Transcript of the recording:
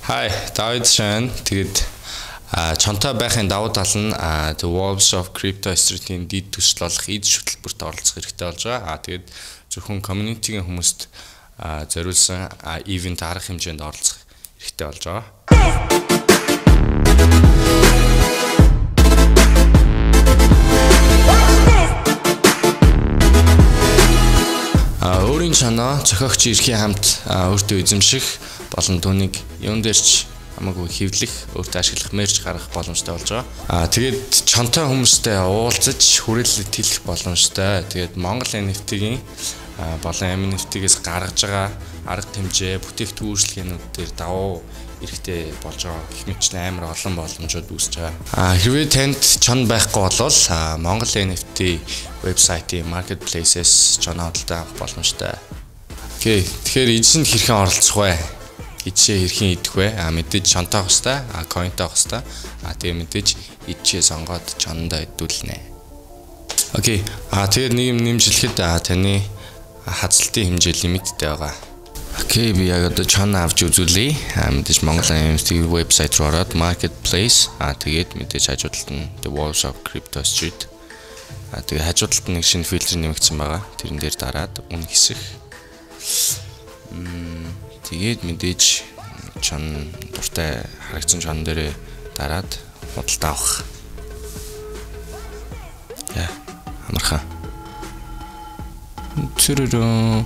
Hi, David Shan. Тэгээд чонтой байхын давуу тал нь The Wolves of Crypto Street-ийн дид төсөл болох эд хөтөлбөрт оролцох хэрэгтэй болж байгаа. Тэгээд зөвхөн community-ийн хүмүүст зориулсан event арга хэмжээнд оролцох хэрэгтэй болж байгаа. Өөрийн чанаа зохиогч эрхийн хамт өөртөө эзэмших болон түүнийг юун дээрч хамаагүй хэвлэх, өөртөө ашиглах, мерч гаргах боломжтой болж байгаа. Тэгээд чонтой хүмүүстэй уулзаж хүрээлэлт хэлэх боломжтой. Тэгээд Монгол NFT-ийн болон NFT-гээс гаргаж байгаа арга хэмжээ, бүтээгдэхүүн үйлчлэгээнүүд дээр давуу эрэхтэй болж байгаа гэх мэтчлэн амар олон боломжууд үүсэж байгаа. Хэрвээ танд чон байхгүй бол Монгол NFT вебсайтын marketplace-с чоноо худалдаа авах боломжтой. Окей, тэгэхээр эзэнд хэрхэн оролцох вэ? Эдшээ хэрхэн идэх вэ? Мэдээж чонтой авах хэрэгтэй, coinтой авах хэрэгтэй. Тэгээ мэдээж эдшээ сонгоод чондоо идүүлнэ. Окей. Тэгээд нэг юм нэмжлэхэд таны хазалтын хэмжээ лимиттэй байгаа. Окей, би яг одоо чон авч үзүүлье. Мэдээж Монгол NFT вебсайт руу ороод marketplace тэгээд мэдээж хажуу талд нь The Wolves of Crypto Street. Тэгээд хажуу талд нэг шинэ фильтр нэмэгдсэн байгаа. Тэрэн дээр дараад үн хэсэх. Тэгээд мэдээж чон дуртай харагдсан чон дээрээ дараад худалдаа авах. Амархан. Түрүрөө